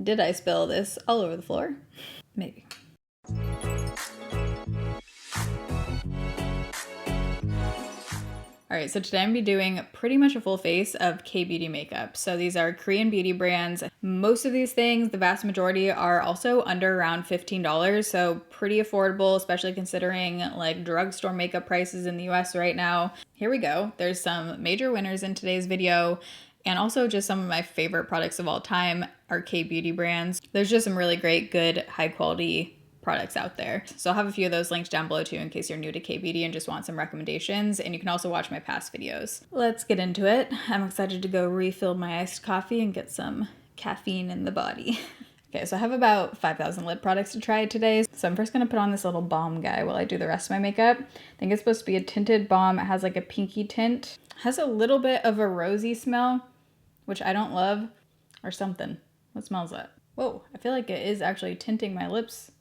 Did I spill this all over the floor? Maybe. Alright, so today I'm going to be doing pretty much a full face of K-Beauty makeup. So these are Korean beauty brands. Most of these things, the vast majority, are also under around $15, so pretty affordable, especially considering like drugstore makeup prices in the US right now. Here we go. There's some major winners in today's video, and also just some of my favorite products of all time are K-Beauty brands. There's just some really great, good, high quality products out there. So I'll have a few of those linked down below too in case you're new to K-Beauty and just want some recommendations, and you can also watch my past videos. Let's get into it. I'm excited to go refill my iced coffee and get some caffeine in the body. Okay, so I have about 5,000 lip products to try today. So I'm first gonna put on this little balm guy while I do the rest of my makeup. I think it's supposed to be a tinted balm. It has like a pinky tint. It has a little bit of a rosy smell, which I don't love, or something. What smells that? Whoa, I feel like it is actually tinting my lips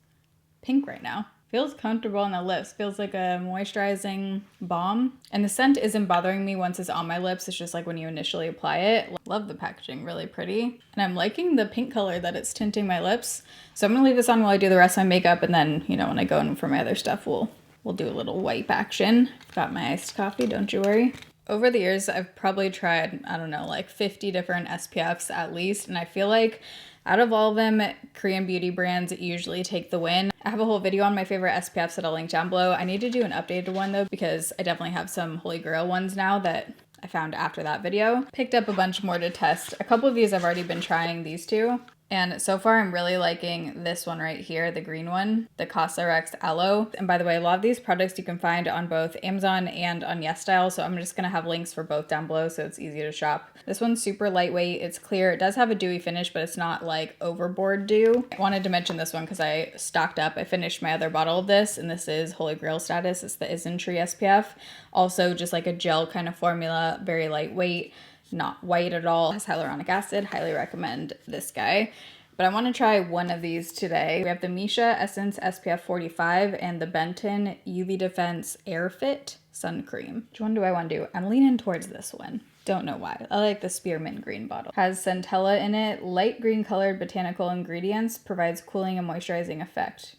pink right now. Feels comfortable on the lips. Feels like a moisturizing balm. And the scent isn't bothering me once it's on my lips. It's just like when you initially apply it. Love the packaging, really pretty. And I'm liking the pink color that it's tinting my lips. So I'm gonna leave this on while I do the rest of my makeup, and then, you know, when I go in for my other stuff, we'll do a little wipe action. Got my iced coffee, don't you worry. Over the years, I've probably tried, I don't know, like 50 different SPFs at least. And I feel like out of all of them, Korean beauty brands usually take the win. I have a whole video on my favorite SPFs that I'll link down below. I need to do an updated one though, because I definitely have some holy grail ones now that I found after that video. Picked up a bunch more to test. A couple of these I've already been trying, these two. And so far I'm really liking this one right here, the green one, the cosRX Aloe. And by the way, a lot of these products you can find on both Amazon and on YesStyle, so I'm just gonna have links for both down below so it's easy to shop. This one's super lightweight, it's clear, it does have a dewy finish, but it's not like overboard dew. I wanted to mention this one because I stocked up. I finished my other bottle of this, and this is holy grail status. It's the isntree SPF. Also just like a gel kind of formula, very lightweight, not white at all. It has hyaluronic acid. Highly recommend this guy. But I want to try one of these today. We have the Misha Essence SPF 45 and the Benton UV Defense Air Fit Sun Cream. Which one do I want to do? I'm leaning towards this one. Don't know why. I like the spearmint green bottle. Has centella in it. Light green colored botanical ingredients. Provides cooling and moisturizing effect.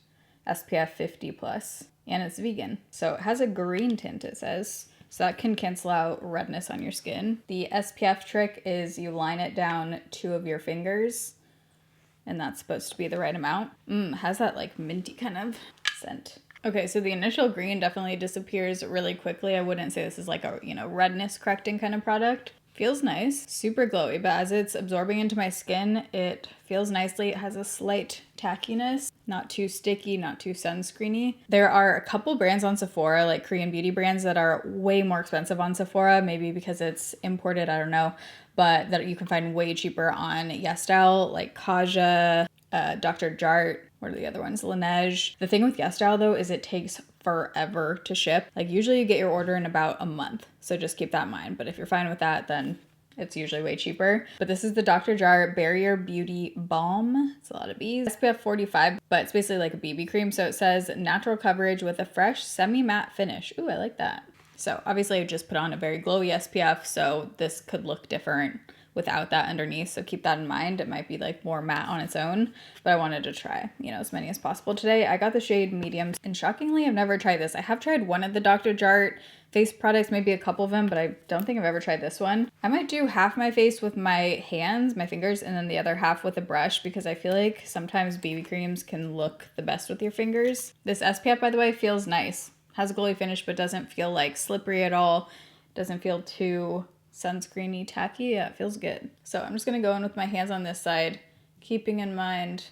SPF 50 plus. And it's vegan. So it has a green tint, it says. So that can cancel out redness on your skin. The SPF trick is you line it down 2 of your fingers, and that's supposed to be the right amount. Has that like minty kind of scent. Okay, so the initial green definitely disappears really quickly. I wouldn't say this is like a, you know, redness correcting kind of product. Feels nice, super glowy, but as it's absorbing into my skin, it feels nicely. It has a slight tackiness, not too sticky, not too sunscreeny. There are a couple brands on Sephora, like Korean beauty brands, that are way more expensive on Sephora, maybe because it's imported, I don't know, but that you can find way cheaper on YesStyle, like Kaja, Dr. Jart. What are the other ones? Laneige. The thing with YesStyle though is it takes forever to ship. Like usually you get your order in about a month. So just keep that in mind. But if you're fine with that, then it's usually way cheaper. But this is the Dr. Jart Barrier Beauty Balm. It's a lot of B's. SPF 45, but it's basically like a BB cream. So it says natural coverage with a fresh semi-matte finish. Ooh, I like that. So obviously I just put on a very glowy SPF, so this could look different without that underneath, so keep that in mind. It might be like more matte on its own, but I wanted to try, you know, as many as possible today. I got the shade medium, and shockingly, I've never tried this. I have tried one of the Dr. Jart face products, maybe a couple of them, but I don't think I've ever tried this one. I might do half my face with my hands, my fingers, and then the other half with a brush, because I feel like sometimes BB creams can look the best with your fingers. This SPF, by the way, feels nice. Has a glowy finish, but doesn't feel like slippery at all. Doesn't feel too sunscreeny, tacky. Yeah, it feels good. So I'm just gonna go in with my hands on this side, keeping in mind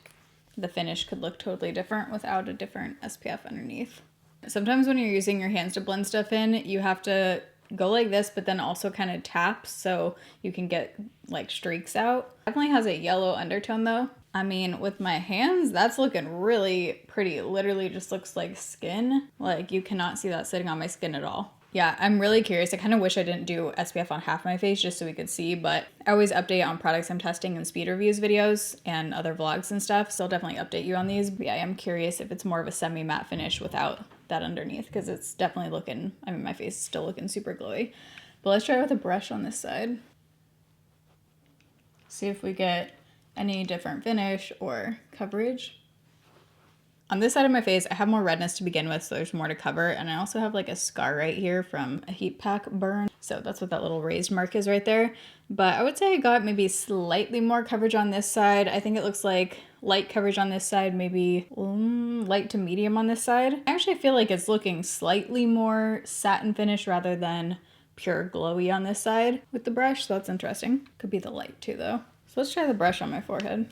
the finish could look totally different without a different SPF underneath. Sometimes when you're using your hands to blend stuff in, you have to go like this, but then also kind of tap so you can get like streaks out. Definitely has a yellow undertone though. I mean, with my hands, that's looking really pretty. It literally just looks like skin. Like you cannot see that sitting on my skin at all. Yeah, I'm really curious. I kind of wish I didn't do SPF on half my face just so we could see, but I always update on products I'm testing in speed reviews videos and other vlogs and stuff, so I'll definitely update you on these. But yeah, I am curious if it's more of a semi-matte finish without that underneath, because it's definitely looking, I mean, my face is still looking super glowy. But let's try it with a brush on this side. See if we get any different finish or coverage. On this side of my face, I have more redness to begin with, so there's more to cover. And I also have like a scar right here from a heat pack burn. So that's what that little raised mark is right there. But I would say I got maybe slightly more coverage on this side. I think it looks like light coverage on this side, maybe light to medium on this side. I actually feel like it's looking slightly more satin finish rather than pure glowy on this side with the brush. So that's interesting. Could be the light too though. So let's try the brush on my forehead.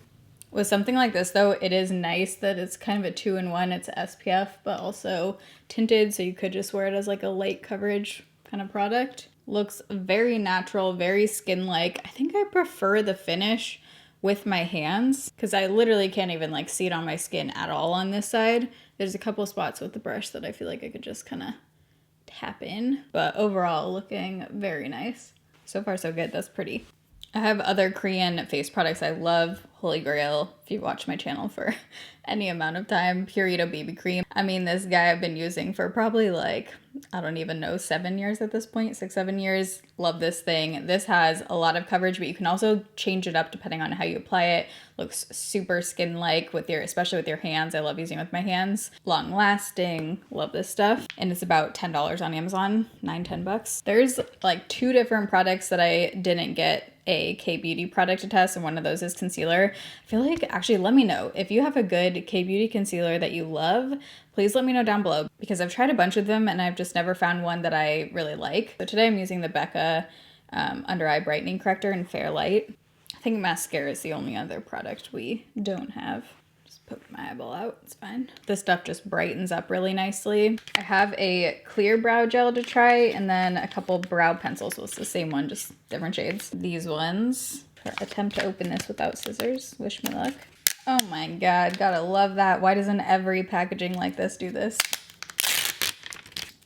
With something like this though, it is nice that it's kind of a 2-in-1. It's SPF, but also tinted, so you could just wear it as like a light coverage kind of product. Looks very natural, very skin-like. I think I prefer the finish with my hands because I literally can't even like see it on my skin at all on this side. There's a couple spots with the brush that I feel like I could just kind of tap in, but overall looking very nice. So far so good. That's pretty. I have other Korean face products I love. Holy Grail, if you've watched my channel for any amount of time. Purito BB cream. I mean, this guy I've been using for probably like, I don't even know, 7 years at this point, 6-7 years. Love this thing. This has a lot of coverage, but you can also change it up depending on how you apply it. Looks super skin-like with your, especially with your hands. I love using it with my hands. Long lasting, love this stuff. And it's about $10 on Amazon, $9-10 bucks. There's like 2 different products that I didn't get a K-Beauty product to test, and one of those is concealer. I feel like, actually, let me know if you have a good K-Beauty concealer that you love. Please let me know down below because I've tried a bunch of them and I've just never found one that I really like. So today I'm using the Becca under eye brightening corrector in Fair Light. I think mascara is the only other product we don't have. Just poke my eyeball out, it's fine. This stuff just brightens up really nicely. I have a clear brow gel to try and then a couple brow pencils. So it's the same one, just different shades. These ones. Attempt to open this without scissors. Wish me luck. Oh my god, gotta love that. Why doesn't every packaging like this do this?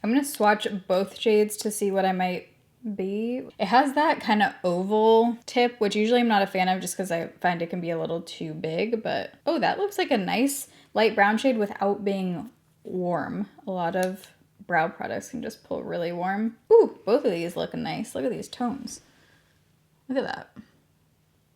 I'm gonna swatch both shades to see what I might be. It has that kind of oval tip, which usually I'm not a fan of just because I find it can be a little too big, but oh, that looks like a nice light brown shade without being warm. A lot of brow products can just pull really warm. Ooh, both of these look nice. Look at these tones. Look at that.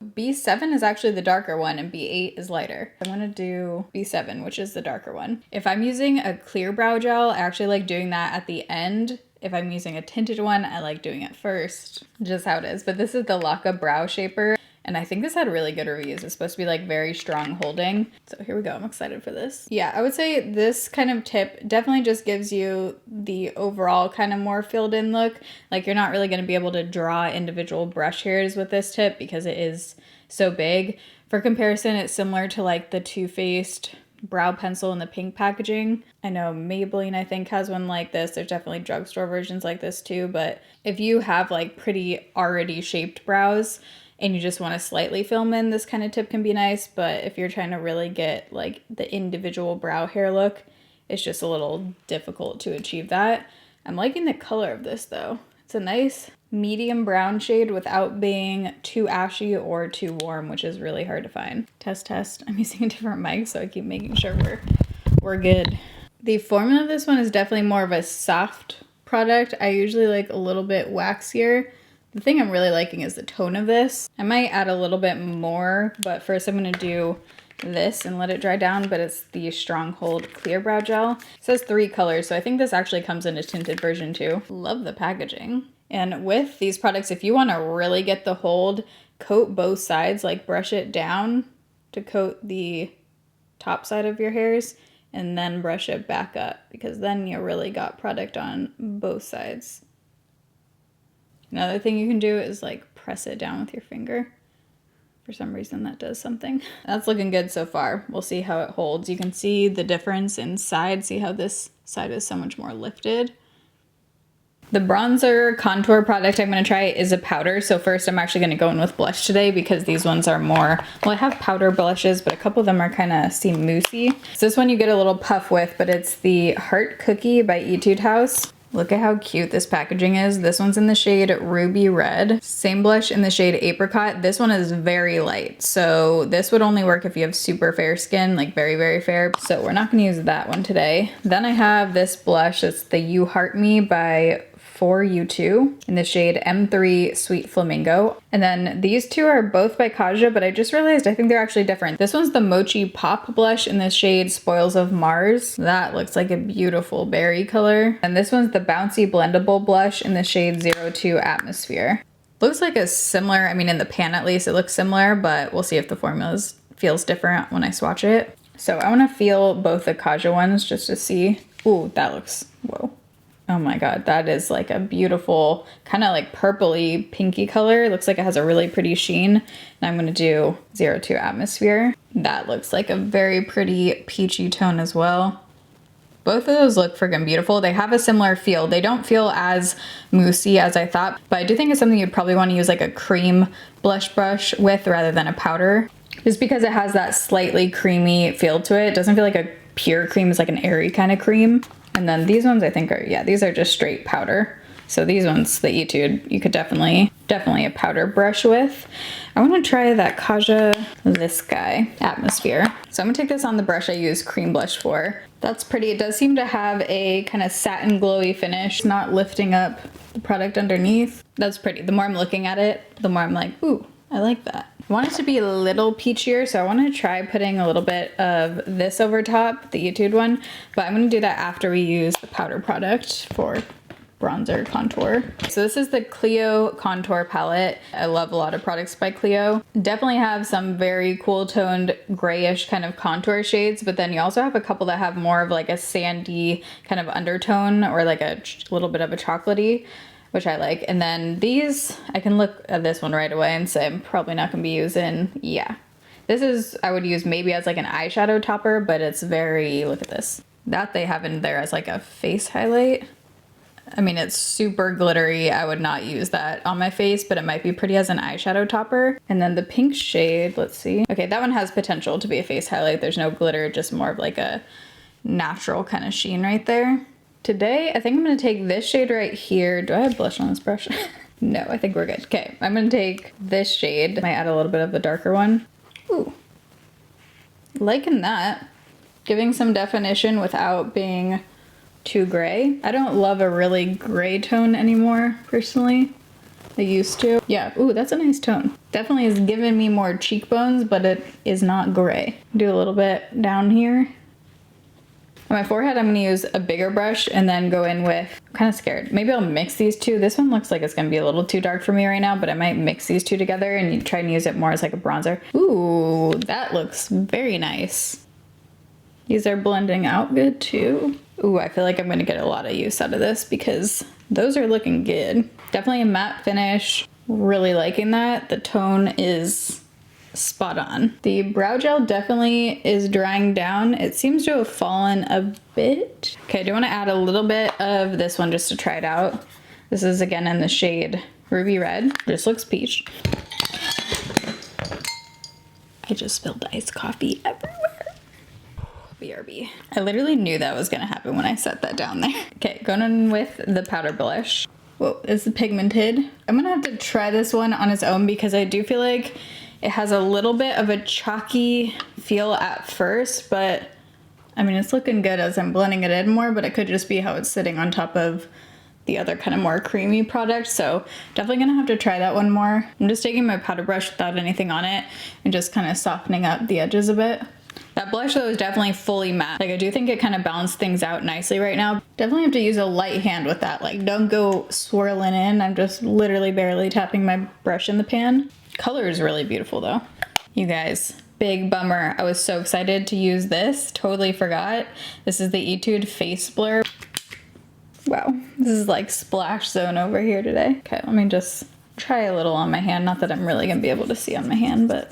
B7 is actually the darker one and B8 is lighter. I'm gonna do B7, which is the darker one. If I'm using a clear brow gel, I actually like doing that at the end. If I'm using a tinted one, I like doing it first, just how it is. But this is the Laka Brow Shaper, and I think this had really good reviews. It's supposed to be like very strong holding. So here we go, I'm excited for this. Yeah, I would say this kind of tip definitely just gives you the overall kind of more filled in look. Like you're not really gonna be able to draw individual brush hairs with this tip because it is so big. For comparison, it's similar to like the Too Faced brow pencil in the pink packaging. I know Maybelline, I think, has one like this. There's definitely drugstore versions like this too, but if you have like pretty already shaped brows and you just want to slightly fill in, this kind of tip can be nice. But if you're trying to really get like the individual brow hair look, it's just a little difficult to achieve that. I'm liking the color of this though. It's a nice medium brown shade without being too ashy or too warm, which is really hard to find. Test. I'm using a different mic, so I keep making sure we're good. The formula of this one is definitely more of a soft product. I usually like a little bit waxier. The thing I'm really liking is the tone of this. I might add a little bit more, but first I'm gonna do this and let it dry down, but it's the Stronghold Clear Brow Gel. It says 3 colors, so I think this actually comes in a tinted version too. Love the packaging. And with these products, if you want to really get the hold, coat both sides, like brush it down to coat the top side of your hairs and then brush it back up, because then you really got product on both sides. Another thing you can do is like press it down with your finger. For some reason that does something. That's looking good so far. We'll see how it holds. You can see the difference inside. See how this side is so much more lifted. The bronzer contour product I'm going to try is a powder. So first I'm actually going to go in with blush today because these ones are more, well, I have powder blushes, but a couple of them are kind of seem moussey. So this one you get a little puff with, but it's the Heart Cookie by Etude House. Look at how cute this packaging is. This one's in the shade Ruby Red. Same blush in the shade Apricot. This one is very light. So this would only work if you have super fair skin, like very, very fair. So we're not gonna use that one today. Then I have this blush. It's the You Heart Me by for you too in the shade M3 Sweet Flamingo. And then these two are both by Kaja, but I just realized I think they're actually different. This one's the Mochi Pop blush in the shade Spoils of Mars. That looks like a beautiful berry color. And this one's the Bouncy Blendable blush in the shade 02 Atmosphere. Looks like a similar, I mean in the pan at least, it looks similar, but we'll see if the formula feels different when I swatch it. So I want to feel both the Kaja ones just to see. Ooh, that looks, whoa. Oh my God, that is like a beautiful kind of like purpley pinky color. It looks like it has a really pretty sheen. And I'm gonna do 02 Atmosphere. That looks like a very pretty peachy tone as well. Both of those look friggin' beautiful. They have a similar feel. They don't feel as moussey as I thought, but I do think it's something you'd probably want to use like a cream blush brush with rather than a powder. Just because it has that slightly creamy feel to it. It doesn't feel like a pure cream, it's like an airy kind of cream. And then these ones I think are, yeah, these are just straight powder. So these ones, the Etude, you could definitely a powder brush with. I want to try that Kaja, this guy, Atmosphere. So I'm gonna take this on the brush I use cream blush for. That's pretty. It does seem to have a kind of satin glowy finish, not lifting up the product underneath. That's pretty. The more I'm looking at it, the more I'm like, ooh, I like that. I want it to be a little peachier, so I want to try putting a little bit of this over top, the Etude one, but I'm going to do that after we use the powder product for bronzer contour. So this is the Clio contour palette. I love a lot of products by Clio. Definitely have some very cool toned grayish kind of contour shades, but then you also have a couple that have more of like a sandy kind of undertone or like a little bit of a chocolatey, which I like. And then these, I can look at this one right away and say I'm probably not gonna be using, yeah. This is, I would use maybe as like an eyeshadow topper, but it's very, look at this. That they have in there as like a face highlight. I mean, it's super glittery. I would not use that on my face, but it might be pretty as an eyeshadow topper. And then the pink shade, let's see. Okay, that one has potential to be a face highlight. There's no glitter, just more of like a natural kind of sheen right there. Today, I think I'm gonna take this shade right here. Do I have blush on this brush? No, I think we're good. Okay, I'm gonna take this shade. Might add a little bit of a darker one. Ooh, liking that. Giving some definition without being too gray. I don't love a really gray tone anymore, personally. I used to. Yeah, ooh, that's a nice tone. Definitely has given me more cheekbones, but it is not gray. Do a little bit down here. On my forehead, I'm gonna use a bigger brush and then go in with, I'm kind of scared. Maybe I'll mix these two. This one looks like it's gonna be a little too dark for me right now, but I might mix these two together and try and use it more as like a bronzer. Ooh, that looks very nice. These are blending out good too. Ooh, I feel like I'm gonna get a lot of use out of this because those are looking good. Definitely a matte finish. Really liking that. The tone is spot on. The brow gel definitely is drying down. It seems to have fallen a bit. Okay, I do want to add a little bit of this one just to try it out. This is again in the shade Ruby Red. This looks peach. I just spilled iced coffee everywhere. BRB. I literally knew that was gonna happen when I set that down there. Okay, going in with the powder blush. Whoa, this is pigmented. I'm gonna have to try this one on its own because I do feel like it has a little bit of a chalky feel at first, but I mean, it's looking good as I'm blending it in more, but it could just be how it's sitting on top of the other kind of more creamy product. So definitely gonna have to try that one more. I'm just taking my powder brush without anything on it and just kind of softening up the edges a bit. That blush though is definitely fully matte. Like I do think it kind of balanced things out nicely right now. Definitely have to use a light hand with that. Like don't go swirling in. I'm just literally barely tapping my brush in the pan. Color is really beautiful though. You guys, big bummer. I was so excited to use this. Totally forgot. This is the Etude Face Blur. Wow, this is like splash zone over here today. Okay, let me just try a little on my hand. Not that I'm really gonna be able to see on my hand, but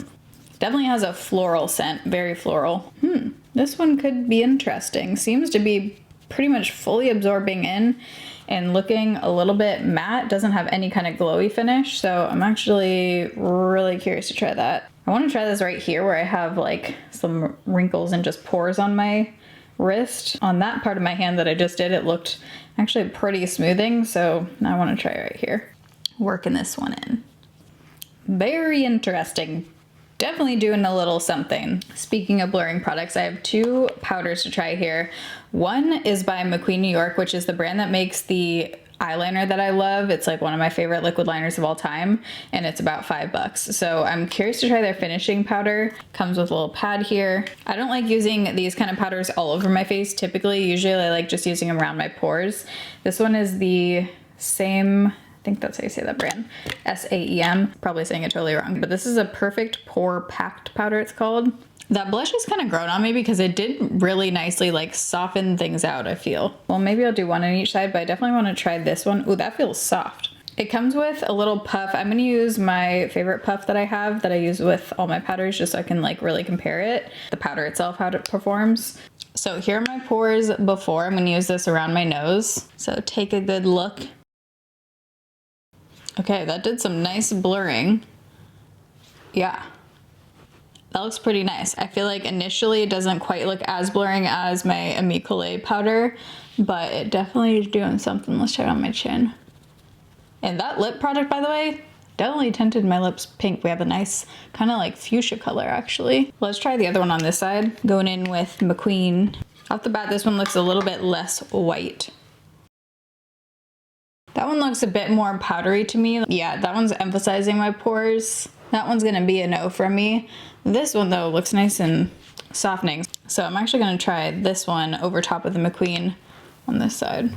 definitely has a floral scent, very floral. This one could be interesting. Seems to be pretty much fully absorbing in and looking a little bit matte. Doesn't have any kind of glowy finish, so I'm actually really curious to try that. I want to try this right here where I have like some wrinkles and just pores on my wrist. On that part of my hand that I just did, it looked actually pretty smoothing, so now I want to try it right here. Working this one in. Very interesting. Definitely doing a little something. Speaking of blurring products, I have two powders to try here. One is by McQueen New York, which is the brand that makes the eyeliner that I love. It's like one of my favorite liquid liners of all time, and it's about $5. So I'm curious to try their finishing powder. Comes with a little pad here. I don't like using these kind of powders all over my face typically. Usually I like just using them around my pores. This one is the same, I think that's how you say that brand, SAEM. Probably saying it totally wrong, but this is a perfect pore packed powder, it's called. That blush has kind of grown on me because it did really nicely like soften things out, I feel. Well, maybe I'll do one on each side, but I definitely want to try this one. Ooh, that feels soft. It comes with a little puff. I'm going to use my favorite puff that I have that I use with all my powders just so I can like really compare it. The powder itself, how it performs. So here are my pores before. I'm going to use this around my nose. So take a good look. Okay, that did some nice blurring. Yeah. That looks pretty nice. I feel like initially it doesn't quite look as blurring as my Amicale powder, but it definitely is doing something. Let's try it on my chin. And that lip product, by the way, definitely tinted my lips pink. We have a nice kind of like fuchsia color actually. Let's try the other one on this side. Going in with McQueen. Off the bat, this one looks a little bit less white. That one looks a bit more powdery to me. Yeah, that one's emphasizing my pores. That one's gonna be a no from me. This one though looks nice and softening. So I'm actually gonna try this one over top of the McQueen on this side.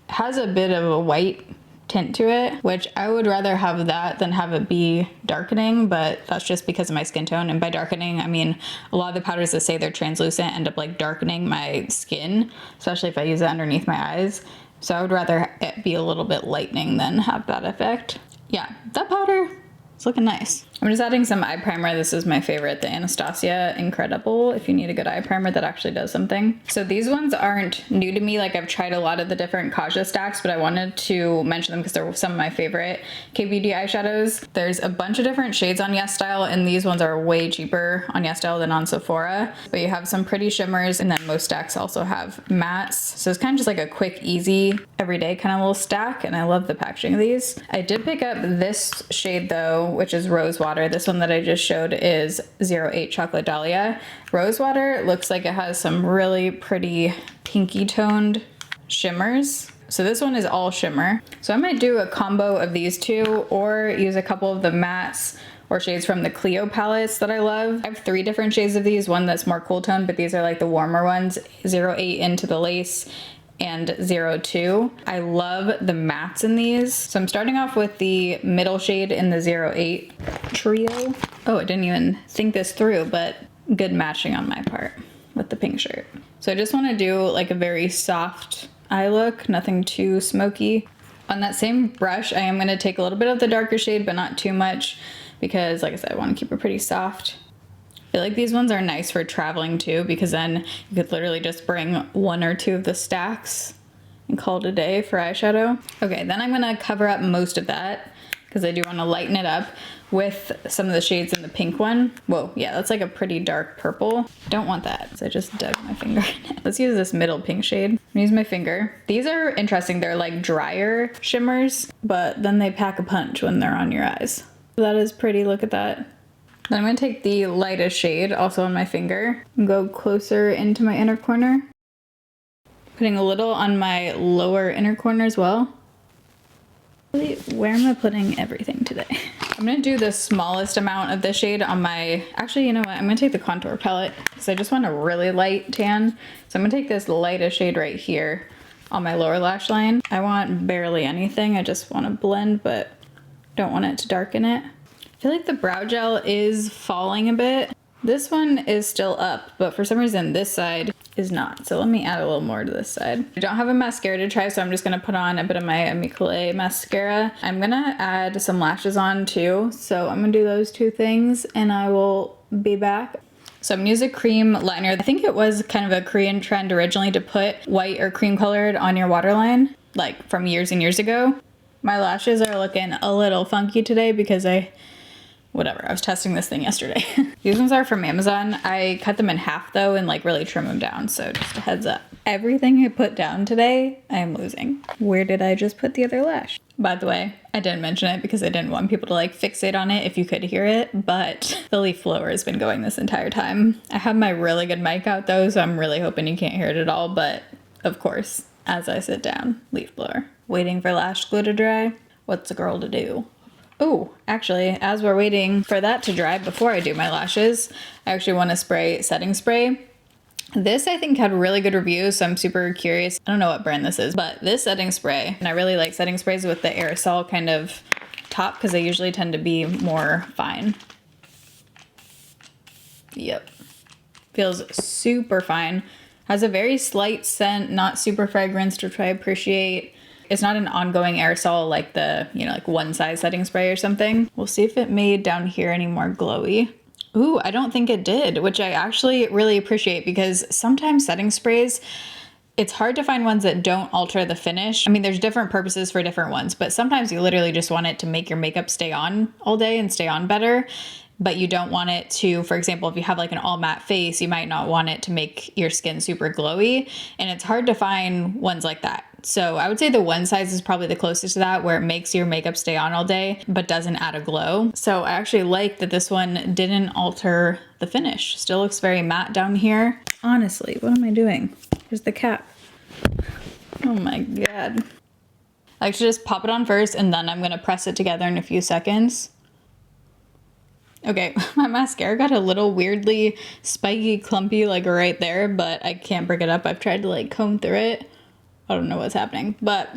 It has a bit of a white tint to it, which I would rather have that than have it be darkening, but that's just because of my skin tone. And by darkening, I mean a lot of the powders that say they're translucent end up like darkening my skin, especially if I use it underneath my eyes. So I would rather it be a little bit lightening than have that effect. Yeah, that powder is looking nice. I'm just adding some eye primer. This is my favorite, the Anastasia Incredible, if you need a good eye primer that actually does something. So these ones aren't new to me. Like I've tried a lot of the different Kaja stacks, but I wanted to mention them because they're some of my favorite KBEAUTY eyeshadows. There's a bunch of different shades on YesStyle, and these ones are way cheaper on YesStyle than on Sephora. But you have some pretty shimmers, and then most stacks also have mattes. So it's kind of just like a quick, easy, everyday kind of little stack, and I love the packaging of these. I did pick up this shade though, which is Rose Water. This one that I just showed is 08 Chocolate Dahlia. Rosewater looks like it has some really pretty pinky toned shimmers. So this one is all shimmer. So I might do a combo of these two or use a couple of the mattes or shades from the Clio palettes that I love. I have 3 different shades of these, one that's more cool toned, but these are like the warmer ones, 08 Into the Lace and 02. I love the mattes in these. So I'm starting off with the middle shade in the 08 Trio. Oh, I didn't even think this through, but good matching on my part with the pink shirt. So I just want to do like a very soft eye look, nothing too smoky. On that same brush, I am going to take a little bit of the darker shade, but not too much because like I said, I want to keep it pretty soft. I feel like these ones are nice for traveling too, because then you could literally just bring 1 or 2 of the stacks and call it a day for eyeshadow. Okay, then I'm gonna cover up most of that because I do want to lighten it up with some of the shades in the pink one. Whoa, yeah, that's like a pretty dark purple. Don't want that, so I just dug my finger in it. Let's use this middle pink shade. I'm gonna use my finger. These are interesting. They're like drier shimmers, but then they pack a punch when they're on your eyes. That is pretty, look at that. Then I'm going to take the lightest shade, also on my finger, and go closer into my inner corner. Putting a little on my lower inner corner as well. Where am I putting everything today? I'm going to do the smallest amount of this shade on my... Actually, you know what? I'm going to take the contour palette because I just want a really light tan. So I'm going to take this lightest shade right here on my lower lash line. I want barely anything. I just want to blend, but don't want it to darken it. I feel like the brow gel is falling a bit. This one is still up, but for some reason this side is not. So let me add a little more to this side. I don't have a mascara to try, so I'm just gonna put on a bit of my Amicale mascara. I'm gonna add some lashes on too. So I'm gonna do those 2 things and I will be back. So I'm gonna use a cream liner. I think it was kind of a Korean trend originally to put white or cream colored on your waterline, like from years and years ago. My lashes are looking a little funky today because whatever, I was testing this thing yesterday. These ones are from Amazon. I cut them in half though and like really trim them down, so just a heads up. Everything I put down today, I am losing. Where did I just put the other lash? By the way, I didn't mention it because I didn't want people to like fixate on it if you could hear it, but the leaf blower has been going this entire time. I have my really good mic out though, so I'm really hoping you can't hear it at all, but of course, as I sit down. Leaf blower. Waiting for lash glue to dry. What's a girl to do? Oh, actually, as we're waiting for that to dry before I do my lashes, I actually want to spray setting spray. This I think had really good reviews, so I'm super curious. I don't know what brand this is, but this setting spray, and I really like setting sprays with the aerosol kind of top because they usually tend to be more fine. Yep. Feels super fine. Has a very slight scent, not super fragranced, which I appreciate. It's not an ongoing aerosol like the, you know, like one size setting spray or something. We'll see if it made down here any more glowy. Ooh, I don't think it did, which I actually really appreciate because sometimes setting sprays, it's hard to find ones that don't alter the finish. I mean, there's different purposes for different ones, but sometimes you literally just want it to make your makeup stay on all day and stay on better. But you don't want it to, for example, if you have like an all matte face, you might not want it to make your skin super glowy. And it's hard to find ones like that. So I would say the one size is probably the closest to that, where it makes your makeup stay on all day, but doesn't add a glow. So I actually like that this one didn't alter the finish. Still looks very matte down here. Honestly, what am I doing? Here's the cap. Oh my God. I like to just pop it on first and then I'm gonna press it together in a few seconds. Okay, my mascara got a little weirdly spiky, clumpy, like right there, but I can't break it up. I've tried to like comb through it. I don't know what's happening, but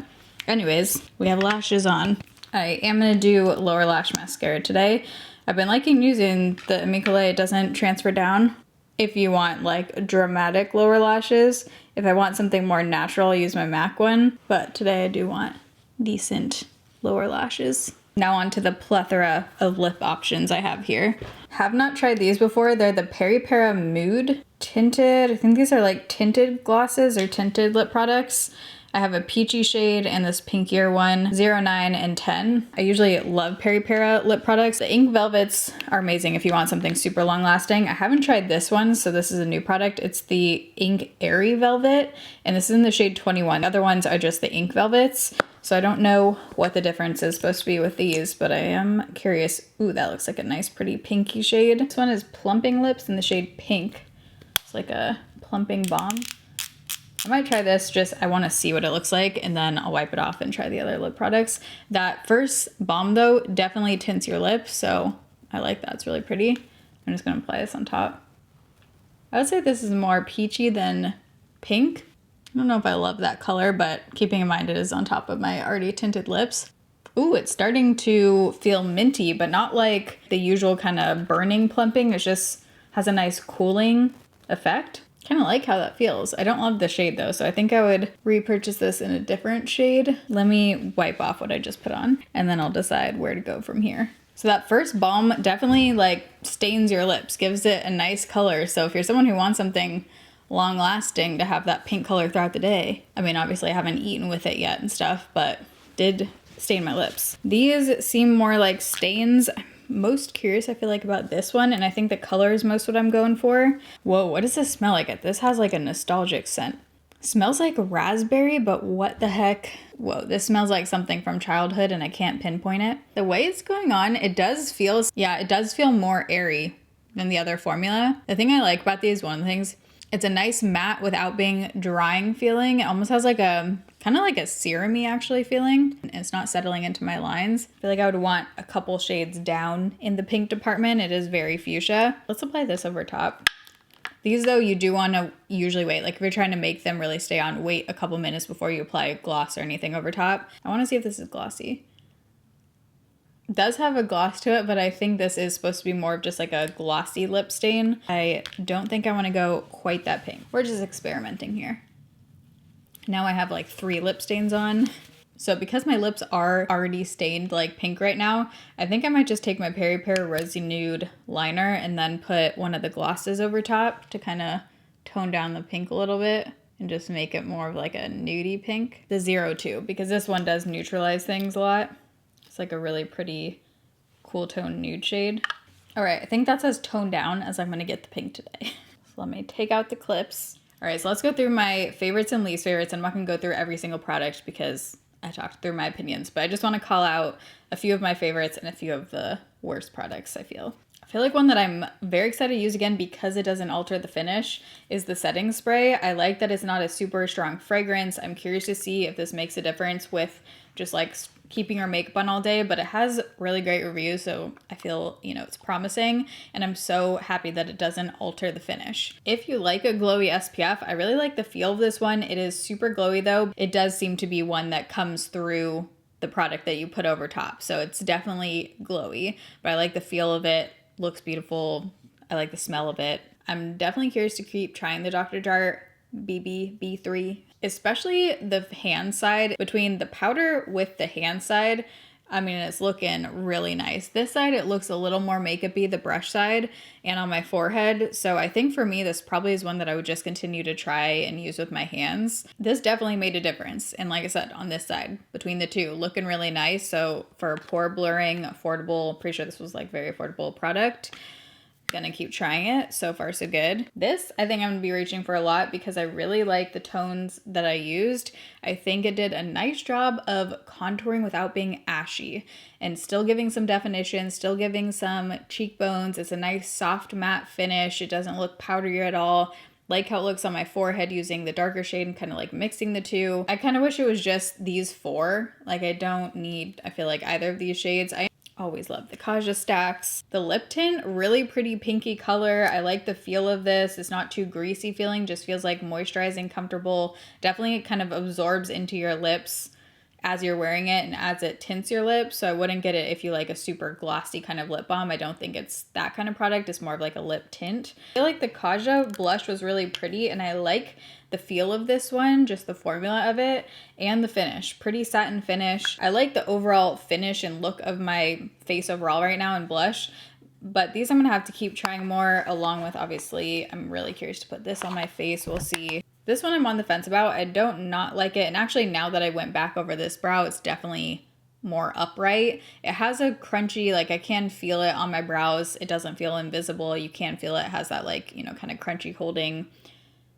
anyways, we have lashes on. I am gonna do lower lash mascara today. I've been liking using the Amicale. It doesn't transfer down. If you want like dramatic lower lashes, if I want something more natural, I'll use my MAC one, but today I do want decent lower lashes. Now on to the plethora of lip options I have here. Have not tried these before. They're the Peripera Mood Tinted. I think these are like tinted glosses or tinted lip products. I have a peachy shade and this pinkier one, 09 and 10. I usually love Peripera lip products. The ink velvets are amazing if you want something super long lasting. I haven't tried this one, so this is a new product. It's the ink airy velvet, and this is in the shade 21. The other ones are just the ink velvets. So I don't know what the difference is supposed to be with these, but I am curious. Ooh, that looks like a nice pretty pinky shade. This one is Plumping Lips in the shade Pink. It's like a plumping balm. I might try this, just I want to see what it looks like, and then I'll wipe it off and try the other lip products. That first balm though definitely tints your lips, so I like that. It's really pretty. I'm just gonna apply this on top. I would say this is more peachy than pink. I don't know if I love that color, but keeping in mind it is on top of my already tinted lips. Ooh, it's starting to feel minty, but not like the usual kind of burning plumping. It just has a nice cooling effect. Kind of like how that feels. I don't love the shade though, so I think I would repurchase this in a different shade. Let me wipe off what I just put on, and then I'll decide where to go from here. So that first balm definitely like stains your lips, gives it a nice color. So if you're someone who wants something long lasting to have that pink color throughout the day. I mean, obviously I haven't eaten with it yet and stuff, but did stain my lips. These seem more like stains. I'm most curious, I feel like, about this one, and I think the color is most what I'm going for. Whoa, what does this smell like? This has like a nostalgic scent. Smells like raspberry, but what the heck? Whoa, this smells like something from childhood and I can't pinpoint it. The way it's going on, it does feel, yeah, it does feel more airy than the other formula. The thing I like about these, one of the things, it's a nice matte without being drying feeling. It almost has like a, kind of like a serum-y actually feeling. It's not settling into my lines. I feel like I would want a couple shades down in the pink department. It is very fuchsia. Let's apply this over top. These though, you do want to usually wait. Like if you're trying to make them really stay on, wait a couple minutes before you apply gloss or anything over top. I want to see if this is glossy. It does have a gloss to it, but I think this is supposed to be more of just like a glossy lip stain. I don't think I want to go quite that pink. We're just experimenting here. Now I have like 3 lip stains on. So because my lips are already stained like pink right now, I think I might just take my Peripera Rosy Nude liner and then put one of the glosses over top to kind of tone down the pink a little bit and just make it more of like a nudie pink. The 02, because this one does neutralize things a lot. It's like a really pretty cool tone nude shade. All right, I think that's as toned down as I'm gonna get the pink today. So let me take out the clips. All right, so let's go through my favorites and least favorites. I'm not gonna go through every single product because I talked through my opinions, but I just wanna call out a few of my favorites and a few of the worst products, I feel. I feel like one that I'm very excited to use again because it doesn't alter the finish is the setting spray. I like that it's not a super strong fragrance. I'm curious to see if this makes a difference with just like keeping your makeup on all day, but it has really great reviews, so I feel, you know, it's promising, and I'm so happy that it doesn't alter the finish. If you like a glowy SPF, I really like the feel of this one. It is super glowy though. It does seem to be one that comes through the product that you put over top, so it's definitely glowy, but I like the feel of it. Looks beautiful. I like the smell of it. I'm definitely curious to keep trying the Dr. Jart BB-B3, especially the hand side. Between the powder with the hand side, I mean, it's looking really nice. This side, it looks a little more makeup-y, the brush side, and on my forehead. So I think for me, this probably is one that I would just continue to try and use with my hands. This definitely made a difference. And like I said, on this side, between the two, looking really nice. So for pore blurring, affordable, pretty sure this was like very affordable product. Gonna keep trying it. So far so good. This I think I'm gonna be reaching for a lot because I really like the tones that I used. I think it did a nice job of contouring without being ashy and still giving some definition, still giving some cheekbones. It's a nice soft matte finish. It doesn't look powdery at all. Like how it looks on my forehead using the darker shade and kind of like mixing the two. I kind of wish it was just these four. Like I don't need, I feel like either of these shades. I always love the Kaja stacks. The lip tint, really pretty pinky color. I like the feel of this. It's not too greasy feeling, just feels like moisturizing, comfortable. Definitely kind of absorbs into your lips as you're wearing it and as it tints your lips. So I wouldn't get it if you like a super glossy kind of lip balm. I don't think it's that kind of product. It's more of like a lip tint. I feel like the Kaja blush was really pretty, and I like the feel of this one, just the formula of it, and the finish. Pretty satin finish. I like the overall finish and look of my face overall right now in blush, but these I'm gonna have to keep trying more, along with, obviously, I'm really curious to put this on my face. We'll see. This one I'm on the fence about. I don't not like it, and actually now that I went back over this brow, it's definitely more upright. It has a crunchy, like I can feel it on my brows. It doesn't feel invisible. You can feel it. It has that like, you know, kind of crunchy holding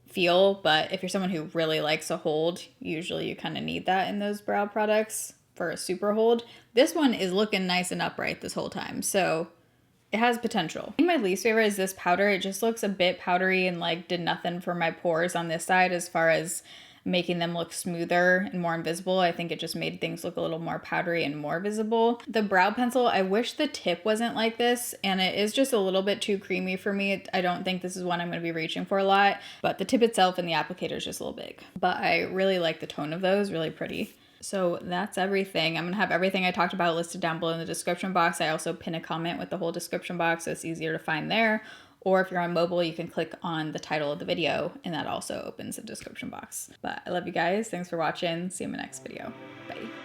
feel, but if you're someone who really likes a hold, usually you kind of need that in those brow products for a super hold. This one is looking nice and upright this whole time, so it has potential. I think my least favorite is this powder. It just looks a bit powdery and like did nothing for my pores on this side as far as making them look smoother and more invisible. I think it just made things look a little more powdery and more visible. The brow pencil, I wish the tip wasn't like this, and it is just a little bit too creamy for me. I don't think this is one I'm going to be reaching for a lot, but the tip itself and the applicator is just a little big. But I really like the tone of those, really pretty. So that's everything. I'm gonna have everything I talked about listed down below in the description box. I also pin a comment with the whole description box, so it's easier to find there. Or if you're on mobile, you can click on the title of the video, and that also opens the description box. But I love you guys. Thanks for watching. See you in my next video. Bye.